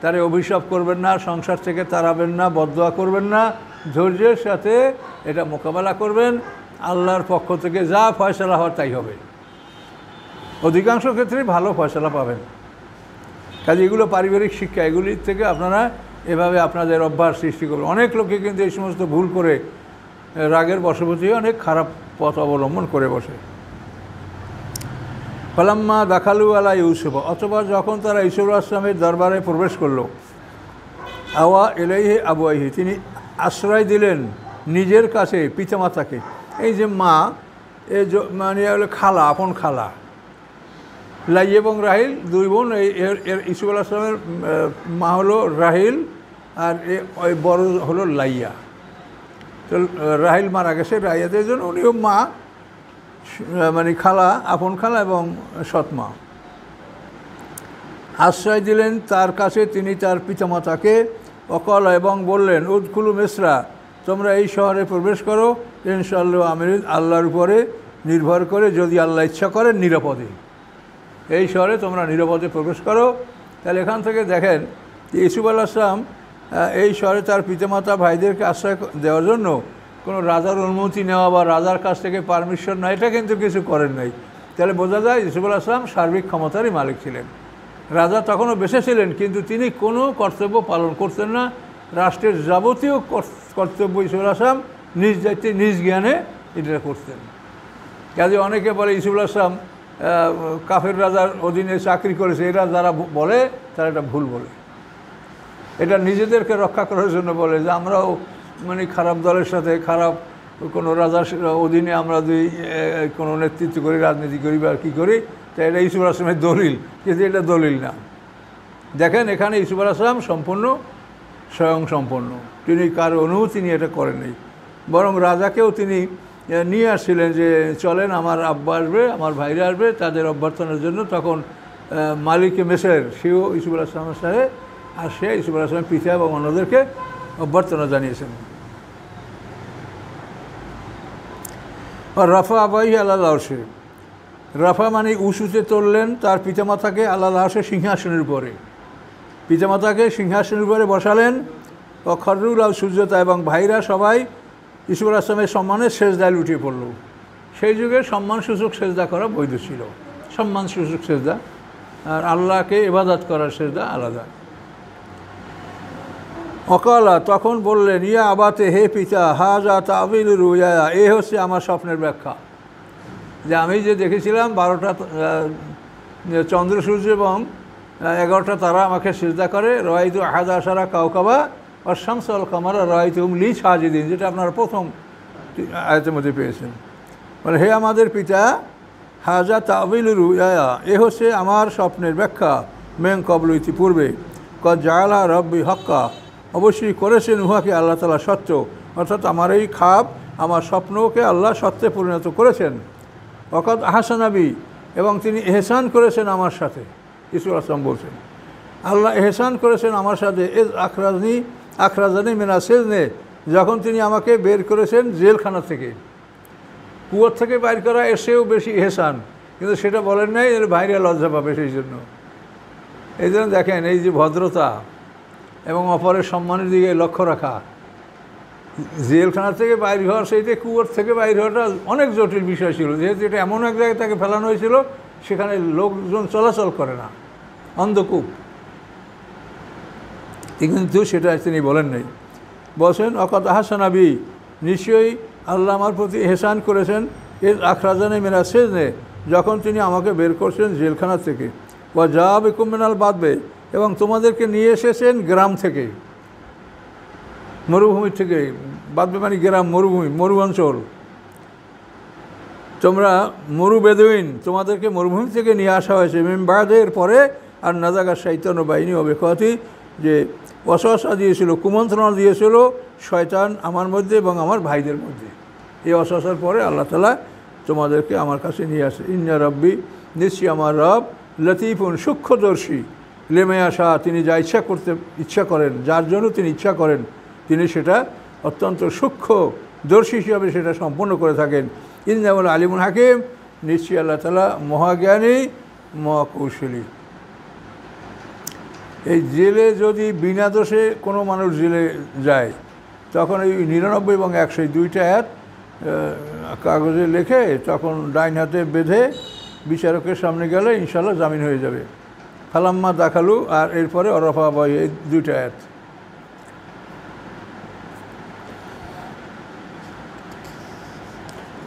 তারে অভিশাপ করবেন না, সংসার থেকে তাড়াবেন না, বদদোয়া করবেন না, ধৈর্যের সাথে এটা মোকাবেলা করবেন। আল্লাহর পক্ষ থেকে যা ফয়সালা হওয়ার তাই হবে, অধিকাংশ ক্ষেত্রেই ভালো ফয়সালা পাবেন। কাজে এগুলো পারিবারিক শিক্ষা, এগুলির থেকে আপনারা এভাবে আপনাদের অভ্যাস সৃষ্টি করবেন। অনেক লোকে কিন্তু এই সমস্ত ভুল করে রাগের বশবর্তী অনেক খারাপ পথ অবলম্বন করে বসে। ফালাম্মা দাখালু আলা ইউসুফ, অথবা যখন তারা ইউসুফ আলাইহিস সালামের দরবারে প্রবেশ করলো, আওয়া ইলাইহি আবওয়াইহি, তিনি আশ্রয় দিলেন নিজের কাছে পিতামাতাকে। এই যে মা, মানে হলো খালা, আপন খালা, লাই এবং রাহিল দুই বোন। ইউসুফ আলাইহিস সালামের মা হলো রাহিল, আর ওই বড় হলো লাইয়া। তো রাহিল মারা গেছে, রাইয়াদের জন্য উনিও মা, মানে খালা, আপন খালা এবং সৎমা। আশ্রয় দিলেন তার কাছে তিনি তার পিতামাতাকে। অকল, এবং বললেন, উদখুলু মিসরা, তোমরা এই শহরে প্রবেশ করো, ইনশাআল্লাহ আমির, আল্লাহর উপরে নির্ভর করে, যদি আল্লাহ ইচ্ছা করেন, নিরাপদে। এই শহরে তোমরা নিরাপদে প্রবেশ করো। তাহলে এখান থেকে দেখেন যে ইউসুফ আলাইহিস সালাম এই শহরে তার পিতামাতা ভাইদেরকে আশ্রয় দেওয়ার জন্য কোনো রাজার অনুমতি নেওয়া বা রাজার কাছ থেকে পারমিশন না, এটা কিন্তু কিছু করেন নাই। তাহলে বোঝা যায় ইউসুফ আলাইহিস সালাম সার্বিক ক্ষমতারই মালিক ছিলেন। রাজা তখনও বেঁচে ছিলেন, কিন্তু তিনি কোনো কর্তব্য পালন করতেন না। রাষ্ট্রের যাবতীয় কর্তব্য ইউসুফ আলাইহিস সালাম নিজ দায়িত্বে, নিজ জ্ঞানে এটা করতেন। কাজে অনেকে বলে ইউসুফ আলাইহিস সালাম কাফের রাজার অধীনে চাকরি করেছে, এরা যারা বলে তারা এটা ভুল বলে। এটা নিজেদেরকে রক্ষা করার জন্য বলে যে আমরাও মানে খারাপ দলের সাথে, খারাপ কোনো রাজার অধীনে আমরা যদি কোনো নেতৃত্ব করি, রাজনীতি করি বা কী করি, তাই এটা ইউসুফ আলাইহিস সালামের দলিল, কিন্তু এটা দলিল না। দেখেন এখানে ইউসুফ আলাইহিস সালাম সম্পূর্ণ স্বয়ংসম্পন্ন, তিনি কারো অনুমতি নিয়ে এটা করেননি। বরং রাজাকেও তিনি নিয়ে আসছিলেন যে চলেন, আমার আব্বা আসবে, আমার ভাইরা আসবে, তাদের অভ্যর্থনার জন্য। তখন মালিকে মেসের, সেও ইউসুফ আলাইহিস সালামের সাথে আসে, ইউসুফ আলাইহিস সালামের পিতা এবং অন্যদেরকে অভ্যর্থনা জানিয়েছেন। রাফা আবাই আল্লাহ আরশে, রাফা মানে উঁচুতে তুললেন তার পিতামাতাকে আল্লাহ আরশের সিংহাসনের উপরে, পিতামাতাকে সিংহাসনের উপরে বসালেন। ও খররুল আল সূর্যতা, এবং ভাইরা সবাই ইউসুফ আলাইহিস সালামের সম্মানে সেজদায় লুটিয়ে পড়ল। সেই যুগে সম্মানসূচক সেজদা করা বৈধ ছিল, সম্মানসূচক সেজদা, আর আল্লাহকে ইবাদত করার সেজদা আলাদা। অকালা তখন বললেন, ইয়া আবাতে, হে পিতা, হাজা তাবিল রুয়া, এ হচ্ছে আমার স্বপ্নের ব্যাখ্যা। যে আমি যে দেখেছিলাম 12টা চন্দ্র সূর্য এবং 11টা তারা আমাকে সিজদা করে, রাআইতু আহাদা আশারা কাওকাবা ওয়াশ-শামস ওয়াল কামারা রাআইতুহুম লি সাজিদিন, যেটা আপনারা প্রথম আয়াতের মধ্যে পেয়েছেন। মানে হে আমাদের পিতা, হাজা তাবিল রুয়া, এ হচ্ছে আমার স্বপ্নের ব্যাখ্যা, মেন কবল, ইতিপূর্বে, কদ জাআলা রব্বি হক্কা, অবশ্যই করেছেন উহাকে আল্লাহ তাআলা সত্য, অর্থাৎ আমার এই খাব, আমার স্বপ্নকে আল্লাহ সত্যে পরিণত করেছেন। ওয়াকাদ আহসানা বি, এবং তিনি এহসান করেছেন আমার সাথে। ঈসা আলাইহিস সালাম বলছেন, আল্লাহ এহসান করেছেন আমার সাথে, এজ আখরাজানি মিনা সিজনে, যখন তিনি আমাকে বের করেছেন জেলখানা থেকে। কুয়োর থেকে বাইর করা এসেও বেশি এহসান, কিন্তু সেটা বলেন নাই, এর বাইরে লজ্জা পাবে সেই জন্য। এই জন্য দেখেন, এই যে ভদ্রতা এবং অপরের সম্মানের দিকে লক্ষ্য রাখা, জেলখানা থেকে বাইর হওয়া, সেইটা কুয়োর থেকে বাইর হওয়াটা অনেক জটিল বিষয় ছিল, যেহেতু এটা এমন এক জায়গায় তাকে ফেলানো হয়েছিল সেখানে লোকজন চলাচল করে না, অন্ধকূপ, কিন্তু সেটা তিনি বলেন নাই। বলছেন অকাত আহসানা বি, নিশ্চয়ই আল্লাহ আমার প্রতি এহসান করেছেন, এর আখরাজানে মেরা সেজনে, যখন তিনি আমাকে বের করছেন জেলখানা থেকে, ওয়া যা বিকুম মিনাল বাদবে, এবং তোমাদেরকে নিয়ে এসেছেন গ্রাম থেকে, মরুভূমির থেকে। বাদবে মানে গ্রাম, মরুভূমি, মরু অঞ্চল। তোমরা মরুবেদুইন, তোমাদেরকে মরুভূমি থেকে নিয়ে আসা হয়েছে। মিমবাদের পরে আর নাজাগা শয়তান ও বাহিনী অবেকতি, যে অসহসা দিয়েছিল, কুমন্ত্রণা দিয়েছিল শয়তান আমার মধ্যে এবং আমার ভাইদের মধ্যে। এই অসহসার পরে আল্লাহ তাআলা তোমাদেরকে আমার কাছে নিয়ে আসে। ইন্না রব্বি, নিশ্চয়ই আমার রব, লতিফুন, সূক্ষ্মদর্শী, লেমে আসা, তিনি যা ইচ্ছা করেন, যার জন্য তিনি ইচ্ছা করেন, তিনি সেটা অত্যন্ত সূক্ষ্মদর্শী হিসাবে সেটা সম্পন্ন করে থাকেন। ইন্নাহুল আলিমুল হাকিম, নিশ্চয়ই আল্লাহ তাআলা মহাজ্ঞানী, মহাকৌশলী। এই জেলে যদি বিনা দোষে কোনো মানুষ জেলে যায়, তখন এই 99 এবং 100 এই দুইটা আয়াত কাগজে লিখে তখন ডাইন হাতে বেঁধে বিচারকের সামনে গেলে ইনশাল্লাহ জামিন হয়ে যাবে। ফালাম্মা দাখালু, আর এরপরে অরফা বয়, এই দুইটা আয়াত।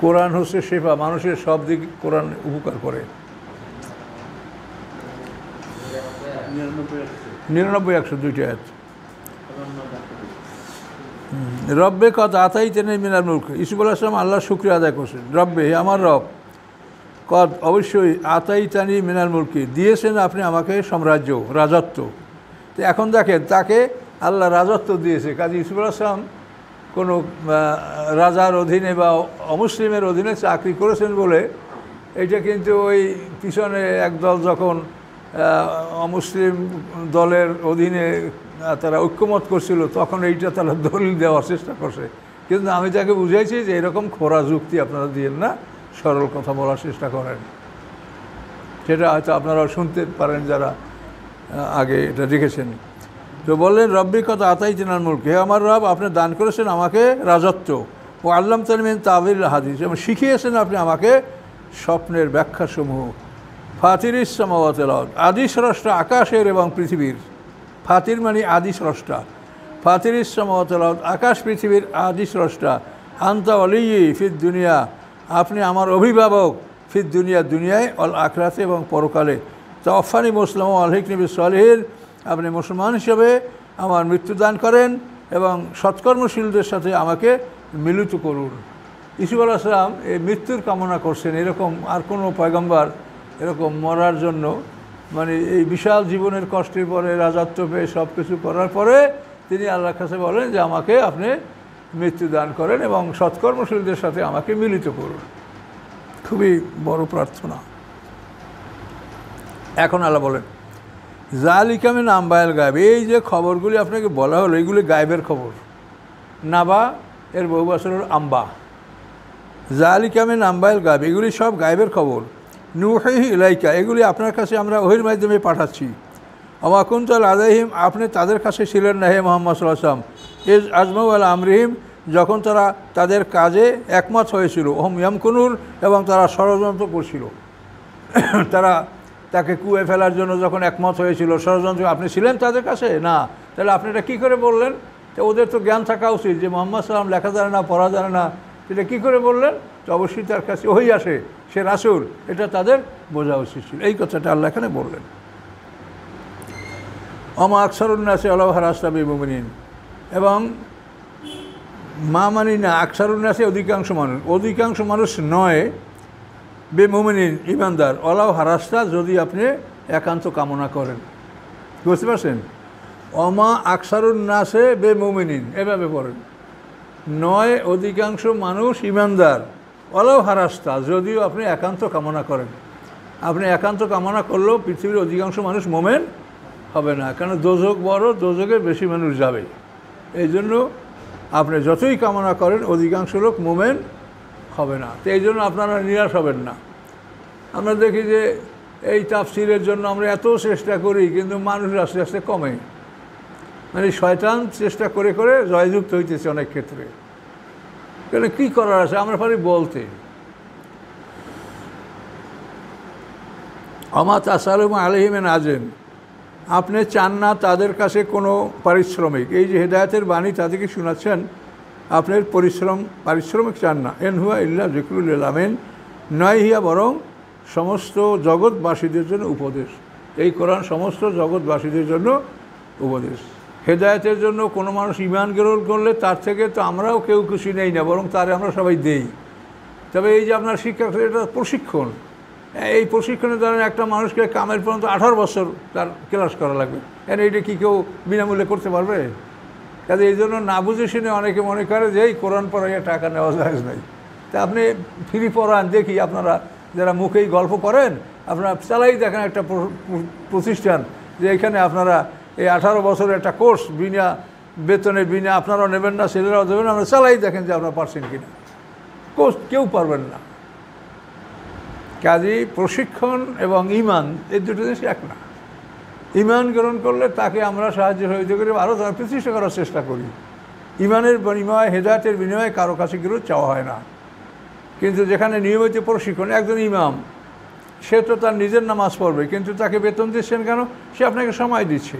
কোরআন হচ্ছে শেফা, মানুষের সব দিক কোরআন উপকার করে। 99-100 দুইটা আয়াত। রব্বে কদ আতাইতানি মিনাল মুলক, ইউসুফ আলাইহিস সালাম আল্লাহর শুকরিয়া আদায় করছেন। রব্বে, হে আমার রব, কদ অবশ্যই, আতাইতানি মিনাল মুলকি, দিয়েছেন আপনি আমাকে সাম্রাজ্য, রাজত্ব। তো এখন দেখেন, তাকে আল্লাহ রাজত্ব দিয়েছে, কাজী ইউসুফ আলাইহিস সালাম কোনো রাজার অধীনে বা অমুসলিমের অধীনে চাকরি করেছেন বলে এটা কিন্তু ওই পিছনে একদল যখন অমুসলিম দলের অধীনে তারা ঐক্যমত করছিল, তখন এইটা তারা দলিল দেওয়ার চেষ্টা করছে। কিন্তু আমি তাকে বুঝাইছি যে এরকম খোরা যুক্তি আপনারা দিয়েন না, সরল কথা বলার চেষ্টা করেন। সেটা হয়তো আপনারা শুনতে পারেন যারা আগে এটা দেখেছেন। তো বললেন, রব্বি কত আতাই তিনার মুলক, হে আমার রব, আপনি দান করেছেন আমাকে রাজত্ব। ও আল্লাম তালিমিন তাবিল হাদিস, এবং শিখিয়েছেন আপনি আমাকে স্বপ্নের ব্যাখ্যাসমূহ। ফাতিরিস সামাওয়াতিল আরদ, আদি স্রষ্টা আকাশের এবং পৃথিবীর। ফাতির মানে আদি স্রষ্টা, ফাতিরিস সামাওয়াতিল আরদ, আকাশ পৃথিবীর আদি স্রষ্টা। আনতা ওয়ালিয়্যি ফিদ দুনিয়া, আপনি আমার অভিভাবক, ফিদ দুনিয়া, দুনিয়ায়, অল আখিরাতে, এবং পরকালে। তাওয়াফানি মুসলিম ও আলহিকনি বিস-সালিহিন, আপনি মুসলমান হিসেবে আমার মৃত্যুদান করেন এবং সৎকর্মশীলদের সাথে আমাকে মিলিত করুন। ইউসুফ আলাইহিস সালাম এই মৃত্যুর কামনা করছেন। এরকম আর কোনো পয়গম্বর এরকম মরার জন্য, মানে এই বিশাল জীবনের কষ্টের পরে, রাজত্ব পেয়ে সব কিছু করার পরে তিনি আল্লাহর কাছে বলেন যে আমাকে আপনি মৃত্যুদান করেন এবং সৎকর্মশীলদের সাথে আমাকে মিলিত করুন। খুবই বড় প্রার্থনা। এখন আল্লাহ বলেন, জালিকা মিন আম্বাইল গায়েব, এই যে খবরগুলি আপনাকে বলা হলো, এইগুলি গায়েবের খবর। নাবা এর বহু বছর হল আম্বা। জালিকা মিন আম্বাইল গায়েব, এগুলি সব গায়েবের খবর। নুহিহি ইলাইকা, এগুলি আপনার কাছে আমরা ওহীর মাধ্যমে পাঠাচ্ছি। ওমা কুনতা লাদাইহিম, আপনি তাদের কাছে ছিলেন না হে মুহাম্মদ সাল্লাল্লাহু আলাইহি ওয়াসাল্লাম। ইজ আজমাউ আলা আমরিহিম, যখন তারা তাদের কাজে একমত হয়েছিল। ওহম ইয়ামকুনুন, এবং তারা ষড়যন্ত্র করছিল। তারা তাকে কুয়ে ফেলার জন্য যখন একমত হয়েছিল, ষড়যন্ত্র, আপনি ছিলেন তাদের কাছে না, তাহলে আপনি এটা কী করে বললেন? তো ওদের তো জ্ঞান থাকা উচিত যে মুহাম্মদ সাল্লাম লেখা জানে না, পড়া জানে না, সেটা কী করে বললেন? তো অবশ্যই তার কাছে ওই আসে, সে রাসূল, এটা তাদের বোঝা উচিত ছিল। এই কথাটা আল্লাহ এখানে বললেন। ওমা আকসারুন্নাসি আলা হারাসতা বিমুমিনিন, এবং মা মানি না, আকসারুন্নাসি অধিকাংশ মানুষ নয়, বেমুমিনিন ইমানদার, অলাও হারাস্তা যদি আপনি একান্ত কামনা করেন। বুঝতে পারছেন? অমা আকসারুন্নাসে বেমুমিনিন, এভাবে পড়েন, নয় অধিকাংশ মানুষ ইমানদার, অলাও হারাস্তা যদিও আপনি একান্ত কামনা করেন। আপনি একান্ত কামনা করলেও পৃথিবীর অধিকাংশ মানুষ মোমেন হবে না, কারণ দোজক বড়, দোজকে বেশি মানুষ যাবে। এই জন্য আপনি যতই কামনা করেন অধিকাংশ লোক মোমেন হবে না। তো এই জন্য আপনারা নিরাশ হবেন না। আমরা দেখি যে এই তাফসিরের জন্য আমরা এত চেষ্টা করি, কিন্তু মানুষ আস্তে আস্তে কমে, মানে শয়তান চেষ্টা করে করে জয়যুক্ত হইতেছে অনেক ক্ষেত্রে। কেন কী করার আছে, আমরা পারি বলতে। আমা তাসালুম আলাইহিম আজেন, আপনি চান না তাদের কাছে কোনো পারিশ্রমিক। এই যে হেদায়েতের বাণী তাদেরকে শোনাচ্ছেন, আপনার পারিশ্রমিক চান না। এন হুয়া ইল্লা যিকরুল লিল আলামিন, নয় হিয়া বরং সমস্ত জগৎবাসীদের জন্য উপদেশ। এই কোরআন সমস্ত জগৎবাসীদের জন্য উপদেশ। হেদায়েতের জন্য কোনো মানুষ ঈমান গ্রহণ করলে তার থেকে তো আমরাও কেউ খুশি নেই না, বরং তারে আমরা সবাই দেই। তবে এই যে আপনার শিক্ষা, এটা প্রশিক্ষণ। এই প্রশিক্ষণের দ্বারা একটা মানুষকে কামের পর্যন্ত 18 বছর তার ক্লাস করা লাগবে। এইটা কি কেউ বিনামূল্যে করতে পারবে? কাজে এই জন্য না বুঝে শুনে অনেকে মনে করে যে এই কোরআন পড়াইয়া টাকা নেওয়া যায় নাই। তা আপনি ফ্রি পড়ান, দেখি আপনারা যারা মুখেই গল্প করেন, আপনারা চালাই দেখেন একটা প্রতিষ্ঠান যে এখানে আপনারা এই 18 বছরের একটা কোর্স বিনা বেতনে, বিনা, আপনারাও নেবেন না, ছেলেরাও দেবেন, আপনারা চালাই দেখেন যে আপনারা পারছেন কিনা। কোর্স কেউ পারবেন না। কাজেই প্রশিক্ষণ এবং ঈমান এই দুটো জিনিস এক না। ঈমান গ্রহণ করলে তাকে আমরা সাহায্য সহযোগিতা করি, আরও তারা প্রতিষ্ঠা করার চেষ্টা করি। ঈমানের বিনিময়ে, হেদায়েতের বিনিময়ে কারো কাছে কিছু চাওয়া হয় না। কিন্তু যেখানে নিয়মিত প্রশিক্ষণ, একজন ইমাম, সে তো তার নিজের নামাজ পড়বে, কিন্তু তাকে বেতন দিচ্ছেন কেন? সে আপনাকে সময় দিচ্ছে,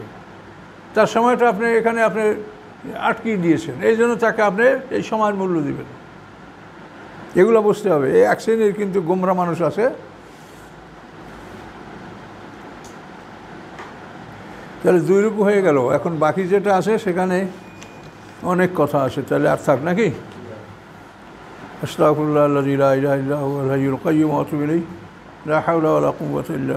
তার সময়টা আপনি এখানে আপনি আটকিয়ে দিয়েছেন, এই জন্য তাকে আপনি এই সময়ের মূল্য দিবেন। এগুলো বুঝতে হবে। এই এক শ্রেণীর কিন্তু গোমরা মানুষ আছে। তাহলে 2 রূপ হয়ে গেল। এখন বাকি যেটা আছে সেখানে অনেক কথা আছে, তাহলে আর থাক নাকি? আস্তাগফিরুল্লাহ আল্লাযী লা ইলাহা ইল্লা হুয়াল হাইয়ুল কাইয়্যুম ওয়া আতুবু ইলাইহি, লা হাওলা ওয়া লা কুওয়াতা ইল্লা